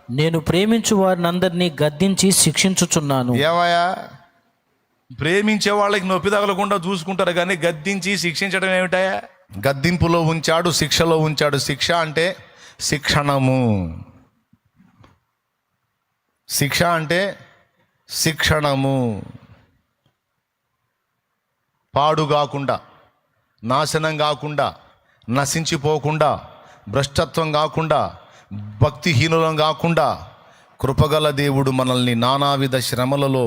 నేను ప్రేమించు వారిని అందరినీ గద్దించి శిక్షించుచున్నాను. ఏమయ్యా, ప్రేమించే వాళ్ళకి నొప్పి తగలకుండా చూసుకుంటారు కానీ గద్దించి శిక్షించడం ఏమిటాయా? గద్దింపులో ఉంచాడు, శిక్షలో ఉంచాడు. శిక్ష అంటే శిక్షణము, శిక్ష అంటే శిక్షణము. పాడు కాకుండా, నాశనం కాకుండా, నశించిపోకుండా, భ్రష్టత్వం కాకుండా, భక్తిహీనులం కాకుండా కృపగల దేవుడు మనల్ని నానావిధ శ్రమలలో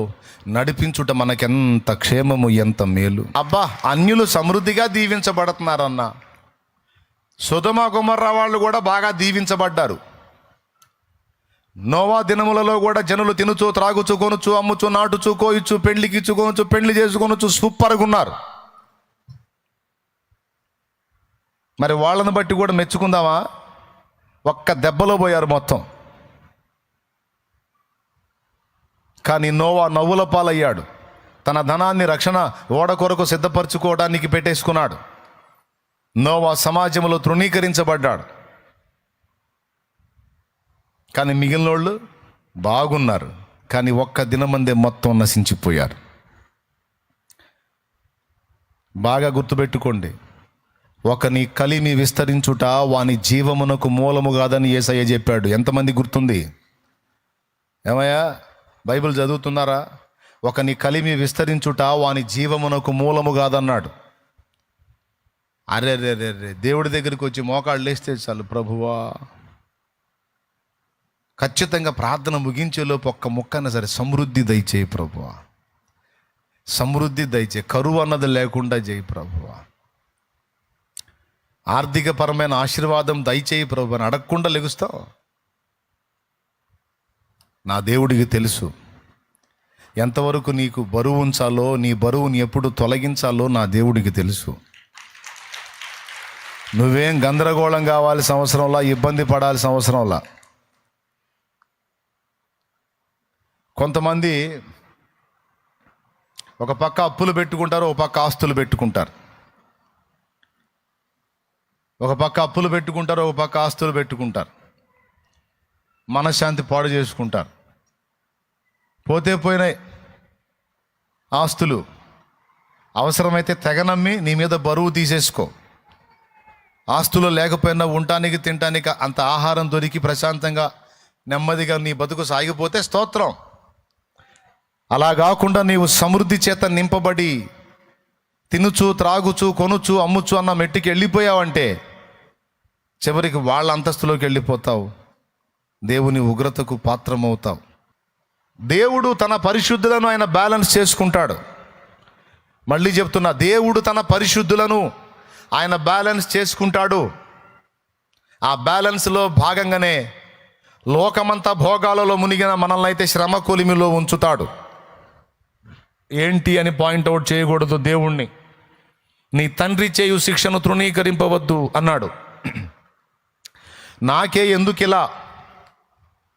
నడిపించుట మనకెంత క్షేమము, ఎంత మేలు. అబ్బా, అన్యులు సమృద్ధిగా దీవించబడుతున్నారన్న. సొదొమ గొమొర్రా వాళ్ళు కూడా బాగా దీవించబడ్డారు. నోవా దినములలో కూడా జనులు తినుచు, త్రాగుచు, కొనుచు, అమ్ముచు, నాటుచు, కోయిచు, పెళ్లికి ఇచ్చుకొనుచు, పెళ్లి చేసుకొనుచు సూపర్గా ఉన్నారు. మరి వాళ్ళని బట్టి కూడా మెచ్చుకుందామా? ఒక్క దెబ్బలో పోయారు మొత్తం. కానీ నోవా నవ్వుల పాలయ్యాడు. తన ధనాన్ని రక్షణ ఓడ కొరకు సిద్ధపరచుకోవడానికి పెట్టేసుకున్నాడు. నోవా సమాజంలో తృణీకరించబడ్డాడు. కానీ మిగిలిన వాళ్ళు బాగున్నారు. కానీ ఒక్క దినమందే మొత్తం నశించిపోయారు. బాగా గుర్తుపెట్టుకోండి, ఒకని కలిమి విస్తరించుట వాని జీవమునకు మూలము కాదని యేసయ్య చెప్పాడు. ఎంతమంది గుర్తుంది? ఏమయ్యా, బైబిల్ చదువుతున్నారా? ఒకని కలిమి విస్తరించుట వాని జీవమునకు మూలము కాదన్నాడు. అరే రే రే రే, దేవుడి దగ్గరికి వచ్చి మోకాళ్ళు లేస్తే చాలు, ప్రభువా ఖచ్చితంగా ప్రార్థన ముగించేలోపు ఒక్క ముక్కన సరే సమృద్ధి దయచేయి ప్రభువా, సమృద్ధి దయచేయి, కరువు అన్నది లేకుండా చేయి ప్రభువా, ఆర్థికపరమైన ఆశీర్వాదం దయచేయి ప్రభు అని అడగకుండా లెగుస్తావు. నా దేవుడికి తెలుసు ఎంతవరకు నీకు బరువు ఉంచాలో, నీ బరువుని ఎప్పుడు తొలగించాలో నా దేవుడికి తెలుసు. నువ్వేం గందరగోళం కావాల్సిన అవసరంలా, ఇబ్బంది పడాల్సిన అవసరంలా. కొంతమంది ఒక పక్క అప్పులు పెట్టుకుంటారు, ఒక పక్క ఆస్తులు పెట్టుకుంటారు. ఒక పక్క అప్పులు పెట్టుకుంటారు, ఒక పక్క ఆస్తులు పెట్టుకుంటారు. మనశ్శాంతి పాడు చేసుకుంటారు. పోతే పోయినాయి ఆస్తులు. అవసరమైతే తెగనమ్మి నీ మీద బరువు తీసేసుకో. ఆస్తులు లేకపోయినా ఉండటానికి, తినటానికి అంత ఆహారం దొరికి ప్రశాంతంగా నెమ్మదిగా నీ బతుకు సాగిపోతే స్తోత్రం. అలా కాకుండా నీవు సమృద్ధి చేత నింపబడి తినుచు, త్రాగుచు, కొనుచు, అమ్ముచు అన్న మెట్టికి వెళ్ళిపోయావంటే చివరికి వాళ్ళ అంతస్తులోకి వెళ్ళిపోతావు. దేవుని ఉగ్రతకు పాత్రమవుతావు. దేవుడు తన పరిశుద్ధులను ఆయన బ్యాలెన్స్ చేసుకుంటాడు. మళ్ళీ చెప్తున్నా, దేవుడు తన పరిశుద్ధులను ఆయన బ్యాలెన్స్ చేసుకుంటాడు. ఆ బ్యాలెన్స్లో భాగంగానే లోకమంతా భోగాలలో మునిగిన మనల్ని అయితే శ్రమ కొలిమిలో ఉంచుతాడు. ఏంటి అని పాయింట్అవుట్ చేయకూడదు దేవుణ్ణి. నీ తండ్రి చేయు శిక్షను తృణీకరింపవద్దు అన్నాడు. నాకే ఎందుకు ఇలా,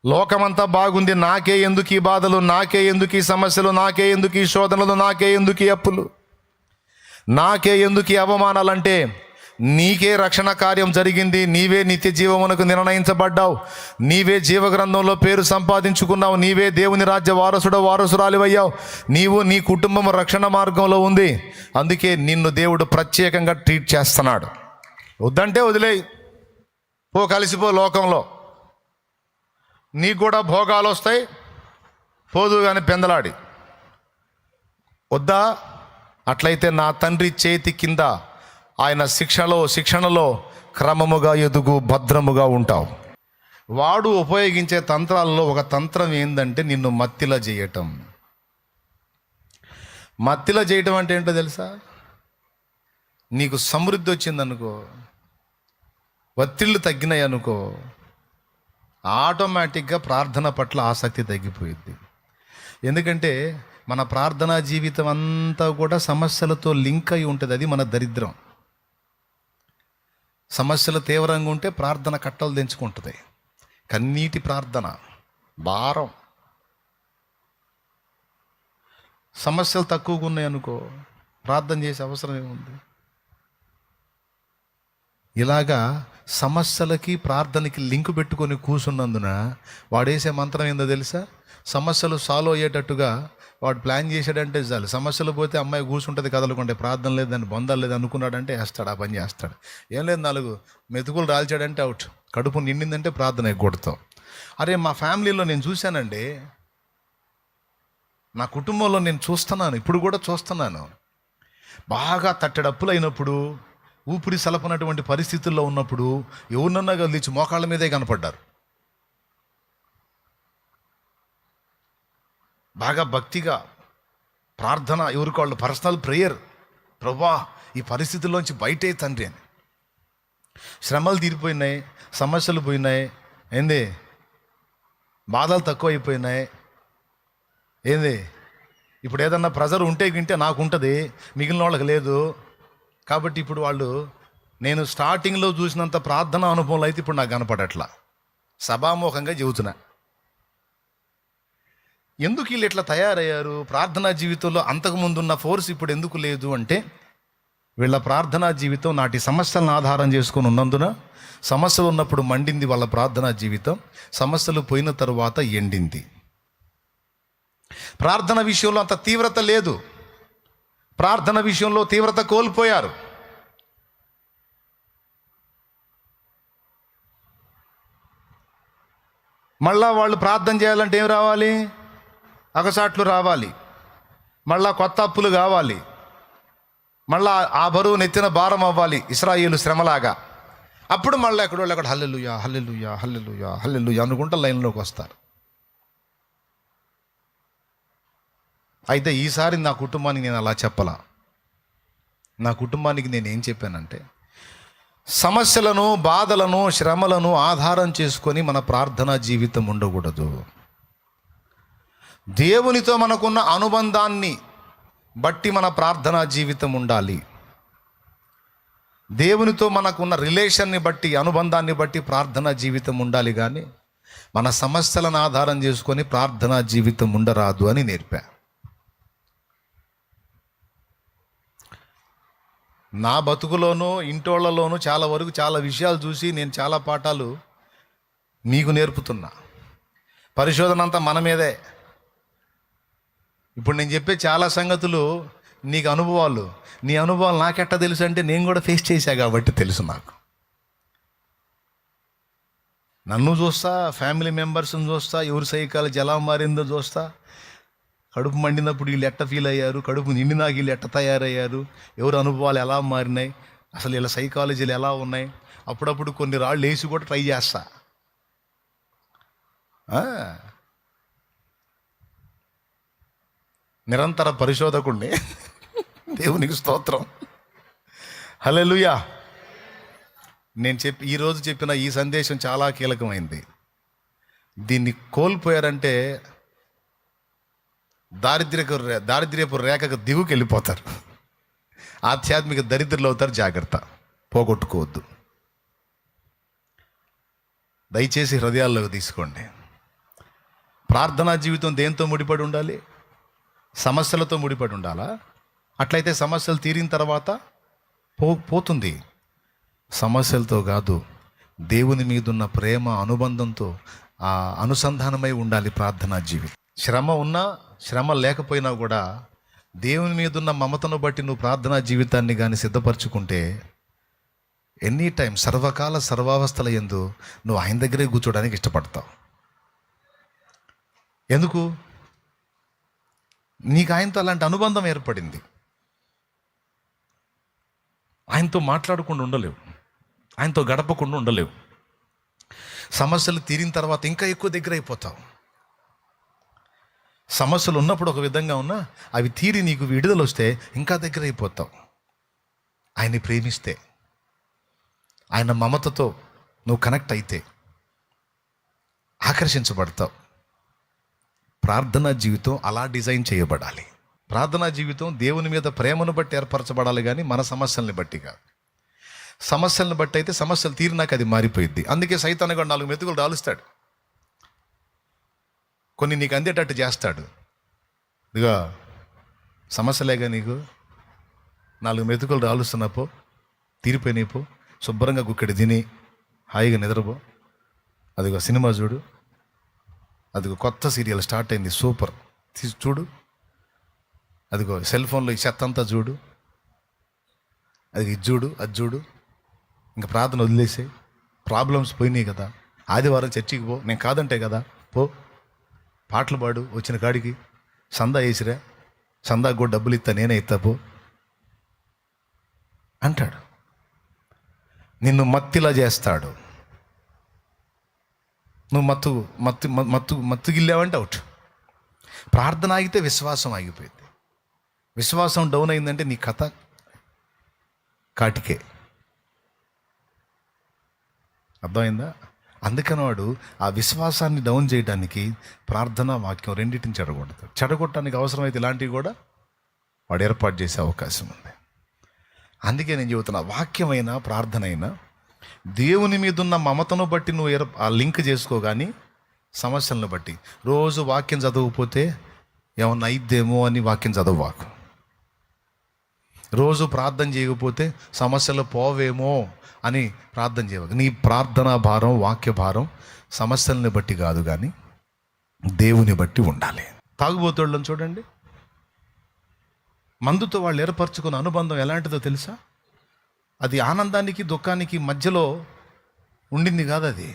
లోకమంతా బాగుంది, నాకే ఎందుకు ఈ బాధలు, నాకే ఎందుకు ఈ సమస్యలు, నాకే ఎందుకు ఈ శోధనలు, నాకే ఎందుకు ఈ అప్పులు, నాకే ఎందుకు ఈ అవమానాలంటే నీకే రక్షణ కార్యం జరిగింది. నీవే నిత్య జీవమునకు నిర్ణయించబడ్డావు. నీవే జీవగ్రంథంలో పేరు సంపాదించుకున్నావు. నీవే దేవుని రాజ్య వారసురాలివయ్యావు. నీవు, నీ కుటుంబం రక్షణ మార్గంలో ఉంది. అందుకే నిన్ను దేవుడు ప్రత్యేకంగా ట్రీట్ చేస్తున్నాడు. వద్దంటే వదిలేయి, పో, కలిసిపో లోకంలో. నీకు కూడా భోగాలు వస్తాయి, పోదు కానీ పెందలాడి. వద్దా? అట్లయితే నా తండ్రి చేతి కింద ఆయన శిక్షణలో క్రమముగా ఎదుగు, భద్రముగా ఉంటావు. వాడు ఉపయోగించే తంత్రాలలో ఒక తంత్రం ఏంటంటే నిన్ను మత్తిలా చేయటం. మత్తిలా చేయటం అంటే ఏంటో తెలుసా? నీకు సమృద్ధి వచ్చిందనుకో, ఒత్తిళ్ళు తగ్గినాయి అనుకో, ఆటోమేటిక్గా ప్రార్థన పట్ల ఆసక్తి తగ్గిపోయింది. ఎందుకంటే మన ప్రార్థనా జీవితం అంతా కూడా సమస్యలతో లింక్ అయి ఉంటుంది. అది మన దరిద్రం. సమస్యలు తీవ్రంగా ఉంటే ప్రార్థన కట్టలు తెంచుకుంటుంది. కన్నీటి ప్రార్థన, భారం. సమస్యలు తక్కువగా ఉన్నాయి అనుకో, ప్రార్థన చేసే అవసరం ఏముంది? ఇలాగా సమస్యలకి ప్రార్థనకి లింక్ పెట్టుకొని కూర్చున్నందున వాడేసే మంత్రం ఏందో తెలుసా? సమస్యలు సాల్వ్ అయ్యేటట్టుగా వాడు ప్లాన్ చేశాడంటే చాలు, సమస్యలు పోతే అమ్మాయి కూర్చుంటుంది కదలకుంటే, ప్రార్థన లేదు, దాన్ని బొందాలు లేదు అనుకున్నాడంటే వేస్తాడు, ఆ పని చేస్తాడు. ఏం లేదు, 4 మెతుకులు రాల్చాడంటే అవుట్. కడుపు నిండిందంటే ప్రార్థన ఎగ్గొడతాం. అరే, మా ఫ్యామిలీలో నేను చూశానండి, నా కుటుంబంలో నేను చూస్తున్నాను, ఇప్పుడు కూడా చూస్తున్నాను. బాగా తట్టెడప్పులు అయినప్పుడు, ఊపిరి సలపనటువంటి పరిస్థితుల్లో ఉన్నప్పుడు ఎవరినన్నా కలిసి మోకాళ్ళ మీదే కనపడ్డారు. బాగా భక్తిగా ప్రార్థన, ఎవరికి వాళ్ళు పర్సనల్ ప్రేయర్, ప్రభువా ఈ పరిస్థితుల్లోంచి బయటే తండ్రి అని. శ్రమలు తీరిపోయినాయి, సమస్యలు పోయినాయి, ఏంది బాధలు తక్కువ అయిపోయినాయి, ఏంది ఇప్పుడు ఏదన్నా ప్రెజర్ ఉంటే గింటే నాకు ఉంటుంది, మిగిలిన వాళ్ళకి లేదు. కాబట్టి ఇప్పుడు వాళ్ళు, నేను స్టార్టింగ్లో చూసినంత ప్రార్థన అనుభవంలో అయితే ఇప్పుడు నాకు కనపడట్లా. సభాముఖంగా చెబుతున్నా. ఎందుకు వీళ్ళు ఇట్లా తయారయ్యారు? ప్రార్థనా జీవితంలో అంతకుముందున్న ఫోర్స్ ఇప్పుడు ఎందుకు లేదు అంటే, వీళ్ళ ప్రార్థనా జీవితం నాటి సమస్యలను ఆధారం చేసుకొని ఉన్నందున, సమస్యలు ఉన్నప్పుడు మండింది వాళ్ళ ప్రార్థనా జీవితం, సమస్యలు పోయిన తరువాత ఎండింది. ప్రార్థన విషయంలో అంత తీవ్రత లేదు, ప్రార్థన విషయంలో తీవ్రత కోల్పోయారు. మళ్ళా వాళ్ళు ప్రార్థన చేయాలంటే ఏం రావాలి? అగసాట్లు రావాలి, మళ్ళా కొత్త అప్పులు కావాలి, మళ్ళా ఆ బరువు నెత్తిన భారం అవ్వాలి, ఇశ్రాయేలు శ్రమలాగా. అప్పుడు మళ్ళీ ఎక్కడోళ్ళు అక్కడ హల్లెలూయా హల్లెలూయా హల్లెలూయా హల్లెలూయా అనుకుంటా లైన్లోకి వస్తారు. అయితే ఈసారి నా కుటుంబానికి నేను అలా చెప్పలా. నా కుటుంబానికి నేను ఏం చెప్పానంటే, సమస్యలను, బాధలను, శ్రమలను ఆధారం చేసుకొని మన ప్రార్థనా జీవితం ఉండకూడదు. దేవునితో మనకున్న అనుబంధాన్ని బట్టి మన ప్రార్థనా జీవితం ఉండాలి. దేవునితో మనకున్న రిలేషన్ని బట్టి, అనుబంధాన్ని బట్టి ప్రార్థనా జీవితం ఉండాలి. కానీ మన సమస్యలను ఆధారం చేసుకొని ప్రార్థనా జీవితం ఉండరాదు అని నేర్పా. నా బతుకులోనూ ఇంటోళ్లలోనూ చాలా వరకు చాలా విషయాలు చూసి నేను చాలా పాఠాలు మీకు నేర్పుతున్నా. పరిశోధన అంతా మన మీదే. ఇప్పుడు నేను చెప్పే చాలా సంగతులు నీకు అనుభవాలు, నీ అనుభవాలు నాకెట్టా తెలుసు అంటే, నేను కూడా ఫేస్ చేశా కాబట్టి తెలుసు నాకు. నన్ను చూస్తా, ఫ్యామిలీ మెంబర్స్ని చూస్తా, ఎవరి సైకాలజీ ఎలా మారిందో చూస్తా. కడుపు మండినప్పుడు వీళ్ళు ఎట్ట ఫీల్ అయ్యారు, కడుపు నిండినాక వీళ్ళు ఎట్ట తయారయ్యారు, ఎవరి అనుభవాలు ఎలా మారినాయి, అసలు వీళ్ళ సైకాలజీలు ఎలా ఉన్నాయి. అప్పుడప్పుడు కొన్ని రాళ్ళు వేసి కూడా ట్రై చేస్తా. నిరంతర పరిశోధకుడిని. దేవునికి స్తోత్రం, హల్లెలూయా. నేను ఈరోజు చెప్పిన ఈ సందేశం చాలా కీలకమైంది. దీన్ని కోల్పోయారంటే దారిద్ర్యపు రేఖకు దిగుకి వెళ్ళిపోతారు, ఆధ్యాత్మిక దరిద్రులు అవుతారు. జాగ్రత్త, పోగొట్టుకోవద్దు. దయచేసి హృదయాల్లోకి తీసుకోండి. ప్రార్థనా జీవితం దేంతో ముడిపడి ఉండాలి? సమస్యలతో ముడిపడి ఉండాలా? అట్లయితే సమస్యలు తీరిన తర్వాత పోతుంది. సమస్యలతో కాదు, దేవుని మీదున్న ప్రేమ, అనుబంధంతో ఆ అనుసంధానమై ఉండాలి ప్రార్థనా జీవితం. శ్రమ ఉన్నా, శ్రమ లేకపోయినా కూడా దేవుని మీదున్న మమతను బట్టి నువ్వు ప్రార్థనా జీవితాన్ని కానీ సిద్ధపరచుకుంటే, ఎనీ టైం, సర్వకాల సర్వావస్థల యందు నువ్వు ఆయన దగ్గరే కూర్చోడానికి ఇష్టపడతావు. ఎందుకు? నీకు ఆయనతో అలాంటి అనుబంధం ఏర్పడింది. ఆయనతో మాట్లాడకుండా ఉండలేవు, ఆయనతో గడపకుండా ఉండలేవు. సమస్యలు తీరిన తర్వాత ఇంకా ఎక్కువ దగ్గర అయిపోతావు. సమస్యలు ఉన్నప్పుడు ఒక విధంగా ఉన్నా, అవి తీరి నీకు విడుదల వస్తే ఇంకా దగ్గర అయిపోతావు. ఆయన్ని ప్రేమిస్తే, ఆయన మమతతో నువ్వు కనెక్ట్ అయితే ఆకర్షించబడతావు. ప్రార్థనా జీవితం అలా డిజైన్ చేయబడాలి. ప్రార్థనా జీవితం దేవుని మీద ప్రేమను బట్టి ఏర్పరచబడాలి, కానీ మన సమస్యల్ని బట్టి కాదు. సమస్యలను బట్టి అయితే సమస్యలు తీరినాక అది మారిపోయింది. అందుకే సైతాను కూడా 4 మెతుకులు రాలుస్తాడు, కొన్ని నీకు అందేటట్టు చేస్తాడు. ఇదిగో సమస్యలేగా నీకు 4 మెతుకులు రాలుస్తున్నపో, తీరిపోయినాయిపో, శుభ్రంగా గుక్కడి తిని హాయిగా నిద్రపో. అదిగో సినిమా చూడు, అదిగో కొత్త సీరియల్ స్టార్ట్ అయింది, సూపర్, తీసి చూడు. అదిగో సెల్ ఫోన్లో ఈ చెత్త అంతా చూడు, అది ఇది చూడు, అది చూడు. ఇంకా ప్రార్థన వదిలేసే, ప్రాబ్లమ్స్ పోయినాయి కదా. ఆదివారం చర్చికి పో, నేను కాదంటే కదా, పో. పాటలు పాడు, వచ్చిన కాడికి సందా వేసిరా, సందాకు కూడా డబ్బులు ఇస్తా, నేనే ఇస్తా, పో అంటాడు. నిన్ను మత్తిలా చేస్తాడు. నువ్వు మత్తుగిల్లావంటే అవుట్. ప్రార్థన ఆగితే విశ్వాసం ఆగిపోయింది. విశ్వాసం డౌన్ అయిందంటే నీ కథ కాటికే. అర్థమైందా? అందుకని వాడు ఆ విశ్వాసాన్ని డౌన్ చేయడానికి ప్రార్థన, వాక్యం రెండింటిని చెడగొడతాడు. చెడగొట్టడానికి అవసరమైతే ఇలాంటివి కూడా వాడు ఏర్పాటు చేసే అవకాశం ఉంది. అందుకే నేను చెబుతున్నా, వాక్యమైనా ప్రార్థన అయినా దేవుని మీద ఉన్న మమతను బట్టి నువ్వు ఆ లింక్ చేసుకో, కానీ సమస్యలను బట్టి. రోజు వాక్యం చదవకపోతే ఏమన్నా అయిద్దేమో అని వాక్యం చదవవాకు. రోజు ప్రార్థన చేయకపోతే సమస్యలు పోవేమో అని ప్రార్థన చేయవాలి. నీ ప్రార్థనా భారం, వాక్య భారం సమస్యల్ని బట్టి కాదు, కానీ దేవుని బట్టి ఉండాలి. తాగుబోతోళ్ళని చూడండి, మందుతో వాళ్ళు ఏర్పరచుకున్న అనుబంధం ఎలాంటిదో తెలుసా? అది ఆనందానికి దుఃఖానికి మధ్యలో ఉండింది కాదు, అది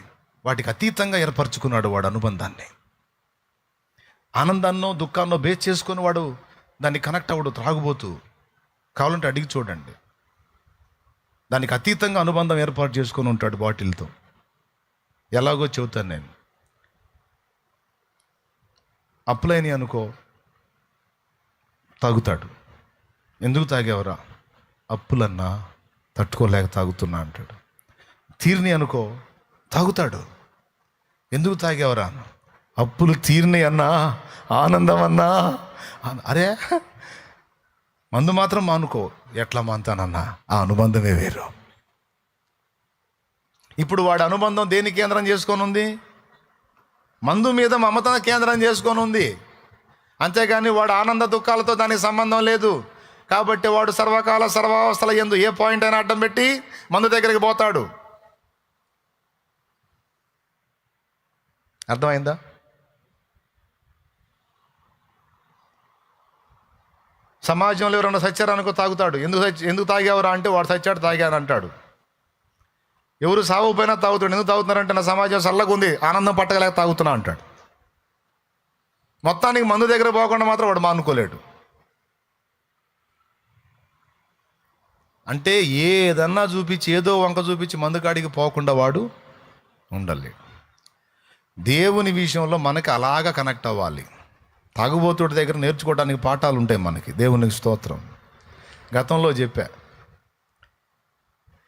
వాటికి అతీతంగా ఏర్పరచుకున్నాడు వాడు అనుబంధాన్ని. ఆనందాన్నో దుఃఖాన్నో బేస్ చేసుకొని వాడు దాన్ని కనెక్ట్ అవ్వడు. త్రాగుబోతూ కావాలంటే అడిగి చూడండి, దానికి అతీతంగా అనుబంధం ఏర్పాటు చేసుకొని ఉంటాడు బాటిల్తో. ఎలాగో చెబుతాను నేను. అప్పులైన అనుకో, తాగుతాడు. ఎందుకు తాగేవరా? అప్పులన్నా తట్టుకోలేక తాగుతున్నా అంటాడు. తీరిని అనుకో, తాగుతాడు. ఎందుకు తాగేవరా? అప్పులు తీరిని అన్నా, ఆనందం అన్నా. అరే, మందు మాత్రం మానుకో. ఎట్లా మానుతానన్నా? ఆ అనుబంధమే వేరు. ఇప్పుడు వాడి అనుబంధం దేని కేంద్రం చేసుకొని ఉంది? మందు మీద మమత కేంద్రం చేసుకొని ఉంది. అంతేగాని వాడు ఆనంద దుఃఖాలతో దానికి సంబంధం లేదు. కాబట్టి వాడు సర్వకాల సర్వావస్థల యందు ఏ పాయింట్ అయినా అడ్డం పెట్టి మందు దగ్గరికి పోతాడు. అర్థమైందా? సమాజంలో ఎవరైనా సచ్చారనుకో, తాగుతాడు. ఎందుకు తాగేవరా అంటే వాడు సచ్చాడు, తాగాను అంటాడు. ఎవరు సాగుపోయినా తాగుతాడు. ఎందుకు తాగుతున్నారంటే నా సమాజం చల్లగా ఉంది, ఆనందం పట్టగలేక తాగుతున్నా అంటాడు. మొత్తానికి మందు దగ్గర పోకుండా మాత్రం వాడు మానుకోలేడు. అంటే ఏదన్నా చూపించి, ఏదో వంక చూపించి మందు కాడికి పోకుండా వాడు ఉండలేడు. దేవుని విషయంలో మనకి అలాగా కనెక్ట్ అవ్వాలి. తాగుబోతుడి దగ్గర నేర్చుకోవడానికి పాఠాలు ఉంటాయి మనకి. దేవునికి స్తోత్రం. గతంలో చెప్పా.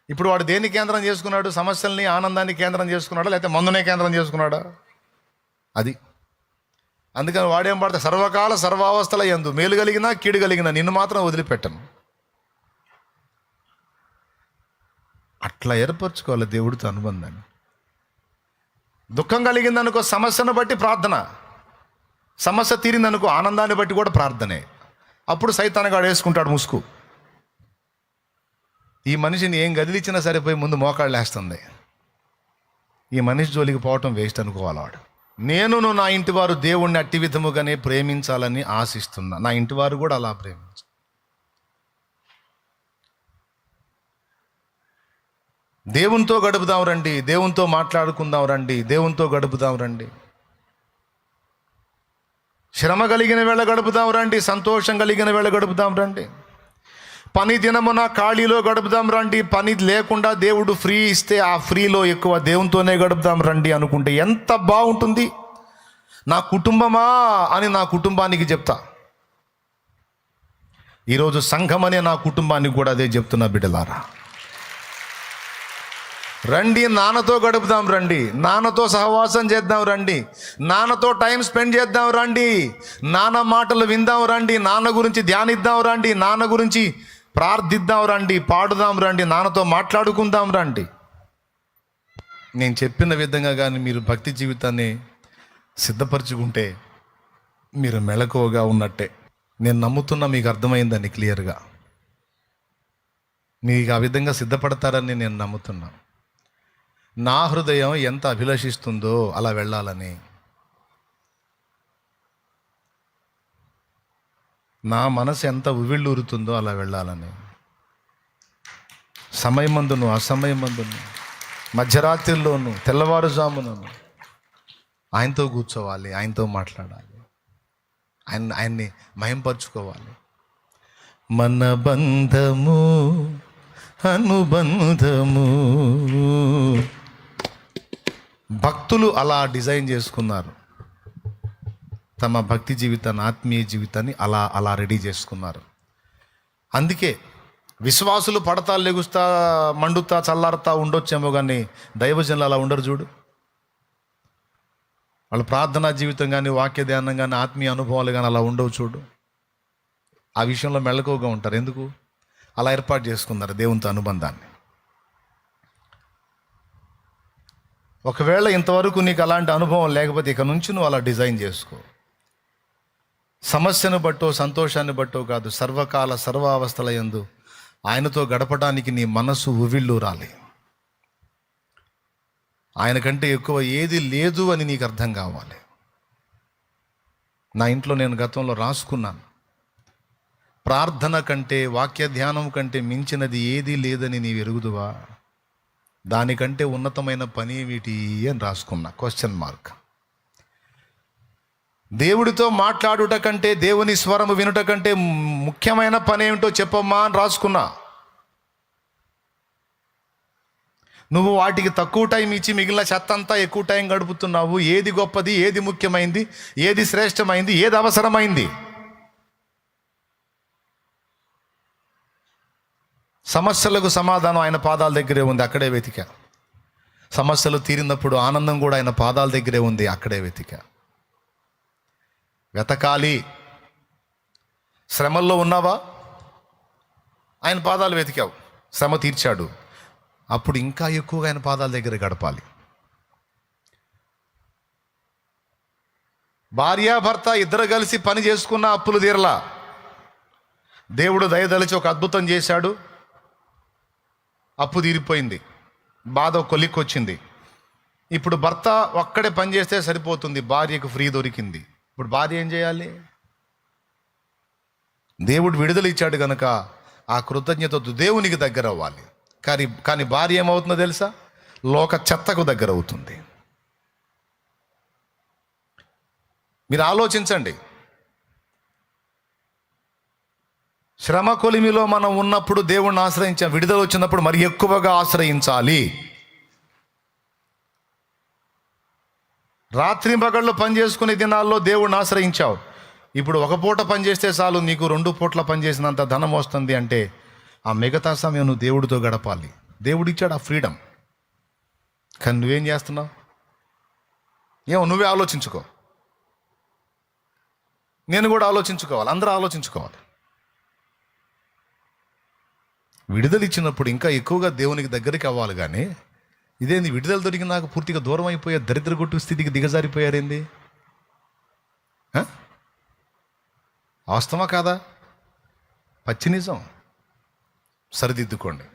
ఇప్పుడు వాడు దేన్ని కేంద్రం చేసుకున్నాడు? సమస్యల్ని, ఆనందాన్ని కేంద్రం చేసుకున్నాడా, లేకపోతే మందునే కేంద్రం చేసుకున్నాడా? అది. అందుకని వాడేం పడతా, సర్వకాల సర్వావస్థల యందు మేలు కలిగినా కీడు కలిగినా నిన్ను మాత్రం వదిలిపెట్టను. అట్లా ఏర్పరచుకోవాలి దేవుడితో అనుబంధాన్ని. దుఃఖం కలిగిందనుకో, సమస్యను బట్టి ప్రార్థన. సమస్య తీరిందనుకో, ఆనందాన్ని బట్టి కూడా ప్రార్థనే. అప్పుడు సైతానుగాడు వేసుకుంటాడు ముసుగు. ఈ మనిషిని ఏం గదిలిచ్చినా సరిపోయి ముందు మోకాళ్ళు వేస్తుంది. ఈ మనిషి జోలికి పోవటం వేస్ట్ అనుకోవాలి వాడు. నేను నా ఇంటి వారు దేవుణ్ణి అట్టి విధముగానే ప్రేమించాలని ఆశిస్తున్నా. నా ఇంటి వారు కూడా అలా ప్రేమించాలి. దేవునితో గడుపుదాం రండి, దేవునితో మాట్లాడుకుందాం రండి, దేవునితో గడుపుదాం రండి. శ్రమ కలిగిన వేళ గడుపుదాం రండి, సంతోషం కలిగిన వేళ గడుపుదాం రండి. పని దినమున ఖాళీలో గడుపుదాం రండి. పని లేకుండా దేవుడు ఫ్రీ ఇస్తే ఆ ఫ్రీలో ఎక్కువ దేవునితోనే గడుపుదాం రండి అనుకుంటే ఎంత బాగుంటుంది. నా కుటుంబమా అని నా కుటుంబానికి చెప్తా. ఈరోజు సంఘం అనే నా కుటుంబానికి కూడా అదే చెప్తున్నా. బిడ్డలారా రండి, నాన్నతో గడుపుదాం రండి, నాన్నతో సహవాసం చేద్దాం రండి, నాన్నతో టైం స్పెండ్ చేద్దాం రండి, నాన్న మాటలు విందాం రండి, నాన్న గురించి ధ్యానిద్దాం రండి, నాన్న గురించి ప్రార్థిద్దాం రండి, పాడుదాం రండి, నాన్నతో మాట్లాడుకుందాం రండి. నేను చెప్పిన విధంగా కానీ మీరు భక్తి జీవితాన్ని సిద్ధపరచుకుంటే మీరు మెళకువగా ఉన్నట్టే. నేను నమ్ముతున్నా మీకు అర్థమైందని క్లియర్గా. మీకు ఆ విధంగా సిద్ధపడతారని నేను నమ్ముతున్నాను. నా హృదయం ఎంత అభిలషిస్తుందో అలా వెళ్ళాలని, నా మనసు ఎంత ఉవ్విళ్ళూరుతుందో అలా వెళ్ళాలని, సమయమందును అసమయమందును, మధ్యరాత్రిలోను తెల్లవారుజామునను ఆయనతో కూర్చోవాలి, ఆయనతో మాట్లాడాలి, ఆయన్ని మహింపరచుకోవాలి. మన బంధము అనుబంధము. భక్తులు అలా డిజైన్ చేసుకున్నారు, తమ భక్తి జీవితాన్ని, ఆత్మీయ జీవితాన్ని అలా అలా రెడీ చేసుకున్నారు. అందుకే విశ్వాసులు పడతా లెగుస్తా మండుతా చల్లారుతా ఉండొచ్చేమో, కానీ దైవజనులు అలా ఉండరు చూడు. వాళ్ళ ప్రార్థనా జీవితం కానీ, వాక్య ధ్యానం కానీ, ఆత్మీయ అనుభవాలు కానీ అలా ఉండవు చూడు. ఆ విషయంలో మెళకువగా ఉంటారు. ఎందుకు? అలా ఏర్పాటు చేసుకున్నారు దేవునితో అనుబంధాన్ని. ఒకవేళ ఇంతవరకు నీకు అలాంటి అనుభవం లేకపోతే ఇక నుంచి నువ్వు అలా డిజైన్ చేసుకో. సమస్యను బట్టో సంతోషాన్ని బట్టో కాదు, సర్వకాల సర్వావస్థల యందు ఆయనతో గడపడానికి నీ మనసు ఉవ్విళ్ళూరాలి. ఆయన కంటే ఎక్కువ ఏది లేదు అని నీకు అర్థం కావాలి. నా ఇంట్లో నేను గతంలో రాసుకున్నాను, ప్రార్థన కంటే, వాక్య ధ్యానం కంటే మించినది ఏదీ లేదని నీవు ఎరుగుదువా? దానికంటే ఉన్నతమైన పని ఏమిటి అని రాసుకున్నా, క్వశ్చన్ మార్క్. దేవుడితో మాట్లాడుట కంటే, దేవుని స్వరము వినుట కంటే ముఖ్యమైన పని ఏమిటో చెప్పమ్మా అని రాసుకున్నా. నువ్వు వాటికి తక్కువ టైం ఇచ్చి మిగిలిన చెత్తంతా ఎక్కువ టైం గడుపుతున్నావు. ఏది గొప్పది, ఏది ముఖ్యమైంది, ఏది శ్రేష్టమైంది, ఏది అవసరమైంది? సమస్యలకు సమాధానం ఆయన పాదాల దగ్గరే ఉంది, అక్కడే వెతికా. సమస్యలు తీరినప్పుడు ఆనందం కూడా ఆయన పాదాల దగ్గరే ఉంది, అక్కడే వెతికా. వెతకాలి. శ్రమల్లో ఉన్నావా? ఆయన పాదాలు వెతికావు, శ్రమ తీర్చాడు. అప్పుడు ఇంకా ఎక్కువగా ఆయన పాదాల దగ్గర గడపాలి. భార్యాభర్త ఇద్దరు కలిసి పని చేసుకున్న అప్పులు తీరలా. దేవుడు దయదలిచి ఒక అద్భుతం చేశాడు, అప్పు తీరిపోయింది, బాధ కొలిక్కొచ్చింది. ఇప్పుడు భర్త ఒక్కడే పని చేస్తే సరిపోతుంది, భార్యకు ఫ్రీ దొరికింది. ఇప్పుడు భార్య ఏం చేయాలి? దేవుడు విడుదల ఇచ్చాడు కనుక ఆ కృతజ్ఞతతో దేవునికి దగ్గర అవ్వాలి. కానీ భార్య ఏమవుతుందో తెలుసా? లోక చెత్తకు దగ్గర అవుతుంది. మీరు ఆలోచించండి. శ్రమ కొలిమిలో మనం ఉన్నప్పుడు దేవుణ్ణి ఆశ్రయించాం, విడుదల వచ్చినప్పుడు మరి ఎక్కువగా ఆశ్రయించాలి. రాత్రి పగళ్ళు పని చేసుకునే దినాల్లో దేవుణ్ణి ఆశ్రయించావు. ఇప్పుడు ఒక పూట పని చేస్తే చాలు, నీకు 2 పూట్ల పని చేసినంత ధనం వస్తుంది అంటే ఆ మిగతా సమయం నువ్వు దేవుడితో గడపాలి. దేవుడు ఇచ్చాడు ఆ ఫ్రీడమ్. కానీ నువ్వేం చేస్తున్నావు? ఏమో నువ్వే ఆలోచించుకో, నేను కూడా ఆలోచించుకోవాలి, అందరూ ఆలోచించుకోవాలి. విడుదల ఇచ్చినప్పుడు ఇంకా ఎక్కువగా దేవునికి దగ్గరికి అవ్వాలి. కానీ ఇదేంది, విడుదల దొరికి నాకు పూర్తిగా దూరం అయిపోయే దరిద్ర కొట్టు స్థితికి దిగజారిపోయారేంది? వాస్తవమా కాదా? పచ్చి నిజం. సరిదిద్దుకోండి.